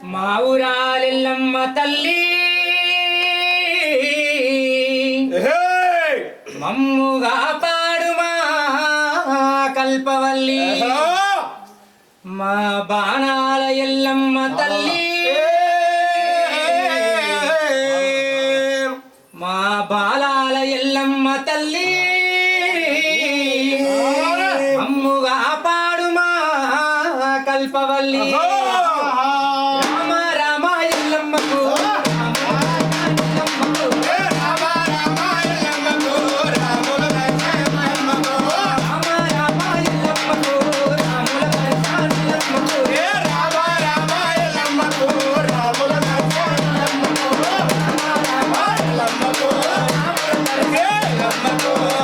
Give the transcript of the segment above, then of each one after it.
మా ఊరాలెల్లమ్మ తల్లి మమ్ముగా పాడుమా కల్పవల్లి మా బాణాల ఎల్లమ్మ తల్లి మా బాలాల ఎల్లమ్మ తల్లి మమ్ముగా పాడుమా కల్పవల్లి Lama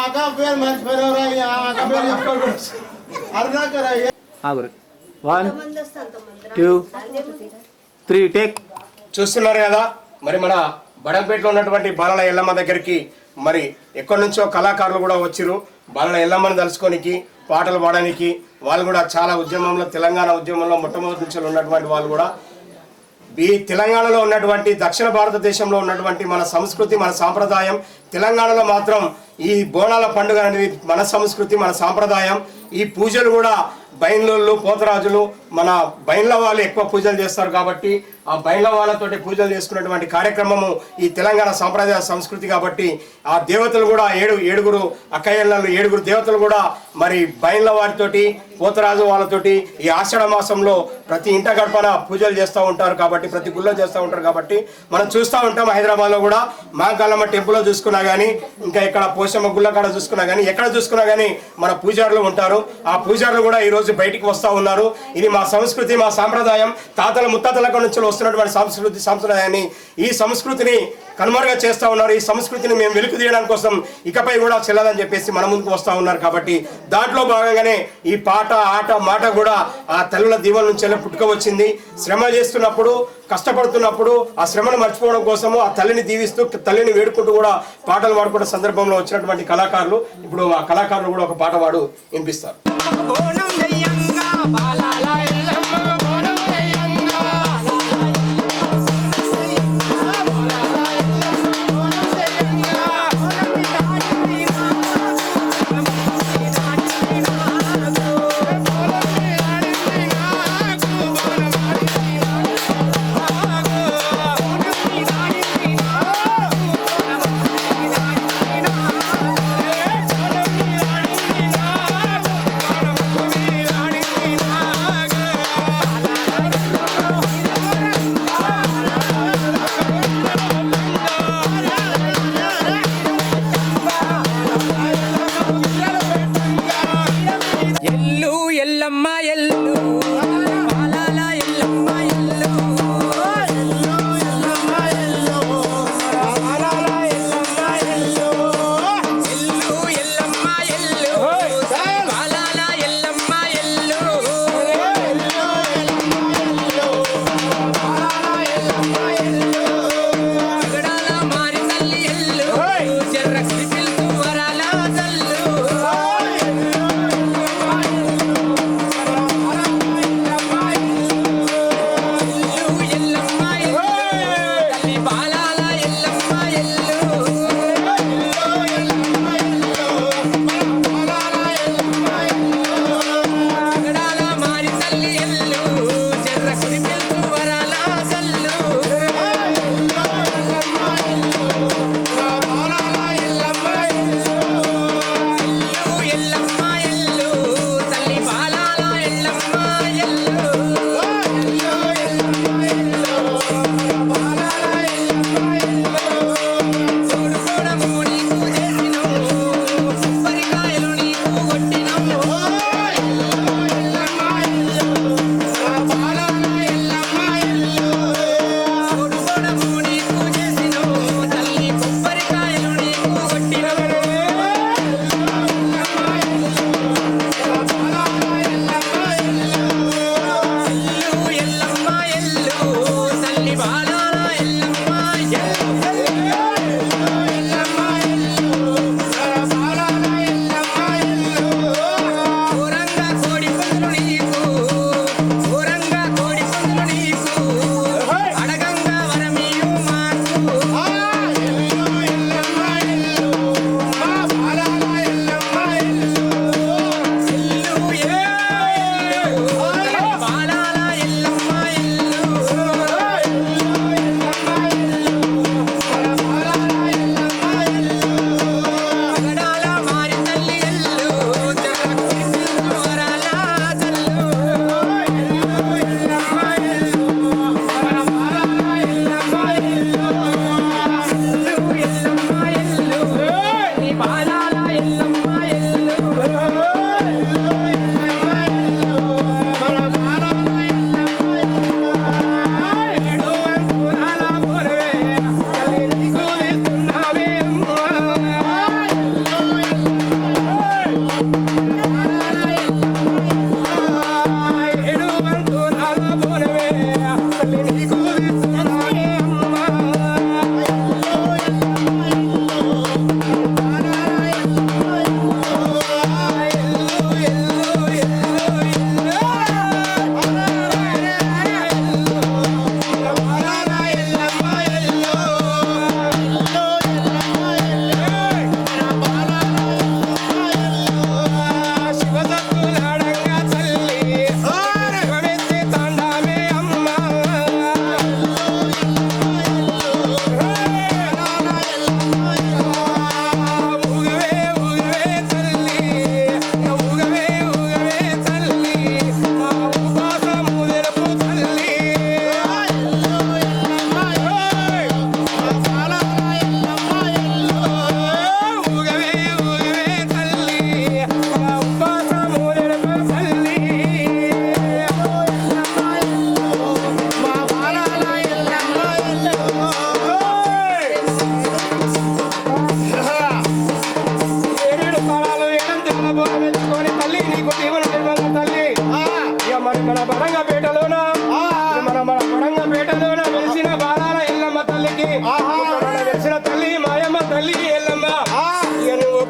అక్క పేరు మర్చిపోయినవరా అక్క పేరు చెప్పుకోడు అరుణాకర్ 1 2 3 టేక్. చూస్తున్నారు కదా మరి మన బడంపేటలో ఉన్నటువంటి బాలల ఎల్లమ్మ దగ్గరికి మరి ఎక్కడి నుంచో కళాకారులు కూడా వచ్చిరు బాలల ఎల్లమ్మని తలుచుకోనికి పాటలు పాడడానికి. వాళ్ళు కూడా చాలా ఉద్యమంలో తెలంగాణ ఉద్యమంలో మొట్టమొదటి నుంచి ఉన్నటువంటి వాళ్ళు కూడా ఈ తెలంగాణలో ఉన్నటువంటి దక్షిణ భారతదేశంలో ఉన్నటువంటి మన సంస్కృతి మన సాంప్రదాయం తెలంగాణలో మాత్రం ఈ బోనాల పండుగ అనేది మన సంస్కృతి మన సాంప్రదాయం. ఈ పూజలు కూడా బైన్లోళ్ళు పోతరాజులు మన బైన్ల వాళ్ళు ఎక్కువ పూజలు చేస్తారు కాబట్టి ఆ బైన్ల వాళ్ళతోటి పూజలు చేసుకున్నటువంటి కార్యక్రమము ఈ తెలంగాణ సాంప్రదాయ సంస్కృతి కాబట్టి ఆ దేవతలు కూడా ఏడుగురు అక్కయ్యళ్ళు 7 దేవతలు కూడా మరి బైన్ల వారితోటి పోతరాజు వాళ్ళతోటి ఈ ఆషాఢ మాసంలో ప్రతి ఇంట గడపన పూజలు చేస్తూ ఉంటారు కాబట్టి ప్రతి గుళ్ళో చేస్తూ ఉంటారు కాబట్టి మనం చూస్తూ ఉంటాం. హైదరాబాద్లో కూడా మహంకాళమ్మ టెంపుల్లో చూసుకున్నా కానీ ఇంకా ఇక్కడ పోషమ్మ గుళ్ళ కాడ చూసుకున్నా కానీ ఎక్కడ చూసుకున్నా కానీ మన పూజారులు ఉంటారు. ఆ పూజారులు కూడా ఈరోజు బయటికి వస్తూ ఉన్నారు. ఇది మా సంస్కృతి మా సాంప్రదాయం తాతల ముత్తాతల నుంచి వస్తున్నటువంటి సాంప్రదాయాన్ని ఈ సంస్కృతిని కనుమరుగా చేస్తూ ఉన్నారు. ఈ సంస్కృతిని మేము వెలుగు తీయడానికి కోసం ఇకపై కూడా చెల్లదని చెప్పేసి మన ముందుకు వస్తూ ఉన్నారు. కాబట్టి దాంట్లో భాగంగానే ఈ పాట ఆట మాట కూడా ఆ తల్లుల దీవెన నుంచి పుట్టుక వచ్చింది. శ్రమ చేస్తున్నప్పుడు కష్టపడుతున్నప్పుడు ఆ శ్రమను మర్చిపోవడం కోసము ఆ తల్లిని దీవిస్తూ తల్లిని వేడుకుంటూ కూడా పాటలు పాడుకున్న సందర్భంలో వచ్చినటువంటి కళాకారులు ఇప్పుడు ఆ కళాకారులు కూడా ఒక పాట పాడు వినిపిస్తారు.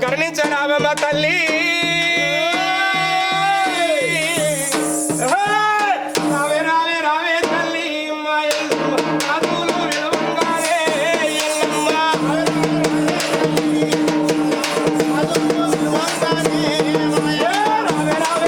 కరుణించరావమ్మ తల్లి రావే రావే రావే తల్లి మా ఎల్లమ్మ రాజులు వెలువంగానే ఎల్లమ్మ రావే రావే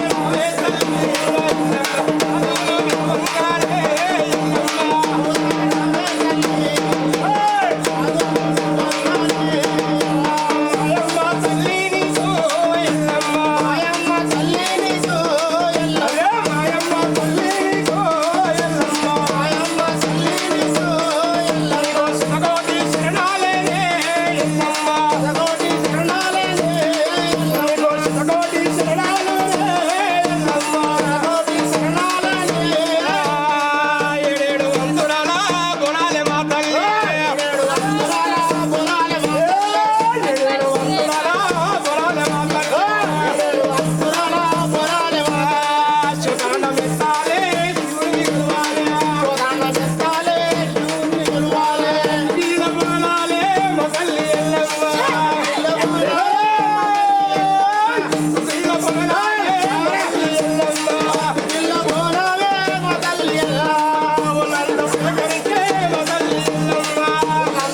రావే తల్లి రాజులు వెలువంగానే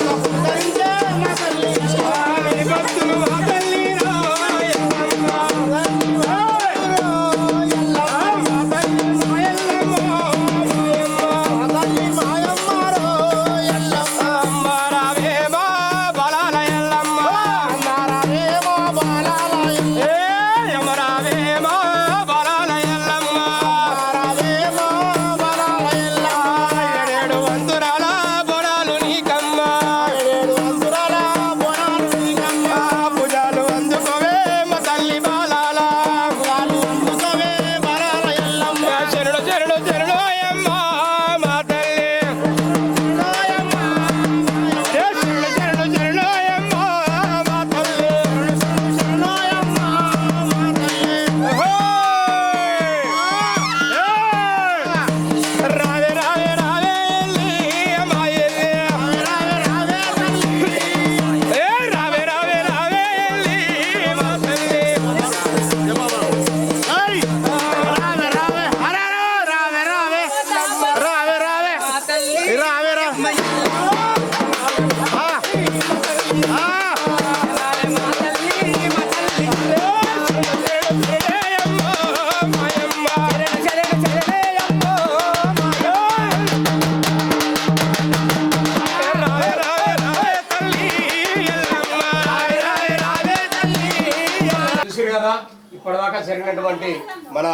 కదా ఇప్పటిదాకా జరిగినటువంటి మన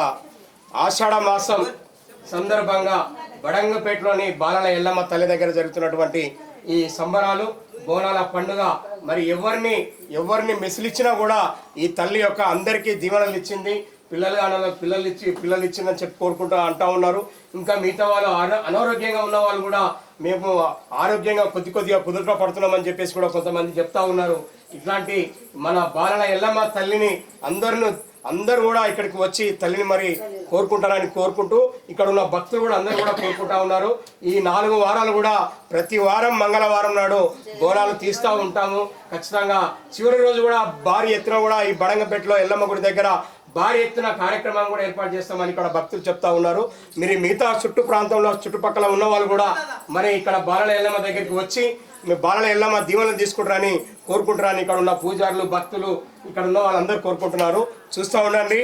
ఆషాఢ మాసం సందర్భంగా బడంగపేటలోని బాలల ఎల్లమ్మ తల్లి దగ్గర జరుగుతున్నటువంటి ఈ సంబరాలు బోనాల పండుగ మరి ఎవరిని మెసిలిచ్చినా కూడా ఈ తల్లి యొక్క అందరికీ దీవెనలు ఇచ్చింది. పిల్లలు ఇచ్చిందని చెప్పి కోరుకుంటూ అంటా ఉన్నారు. ఇంకా మిగతా వాళ్ళు అనారోగ్యంగా ఉన్న వాళ్ళు కూడా మేము ఆరోగ్యంగా కొద్దిగా కుదుట పడుతున్నామని చెప్పేసి కూడా కొంతమంది చెప్తా ఉన్నారు. ఇట్లాంటి మన బాలల ఎల్లమ్మ తల్లిని అందరూ కూడా ఇక్కడికి వచ్చి తల్లిని మరి కోరుకుంటారని కోరుకుంటూ ఇక్కడ ఉన్న భక్తులు కూడా అందరూ కూడా కోరుకుంటా ఉన్నారు. ఈ 4 వారాలు కూడా ప్రతి వారం మంగళవారం నాడు బోనాలు తీస్తూ ఉంటాము. ఖచ్చితంగా చివరి రోజు కూడా భారీ ఎత్తున కూడా ఈ బడంగపేటలో ఎల్లమ్మ గుడి దగ్గర భారీ ఎత్తున కార్యక్రమం కూడా ఏర్పాటు చేస్తామని ఇక్కడ భక్తులు చెప్తా ఉన్నారు. మీరు మిగతా చుట్టుపక్కల ఉన్న వాళ్ళు కూడా మరి ఇక్కడ బాలల ఎల్లమ్మ దగ్గరికి వచ్చి మీ బాలల ఎల్లమ్మ దీవెనలు తీసుకుంటారని కోరుకుంటారని ఇక్కడ ఉన్న పూజారులు భక్తులు ఇక్కడ ఉన్న వాళ్ళందరూ కోరుకుంటున్నారు. చూస్తూ ఉండండి.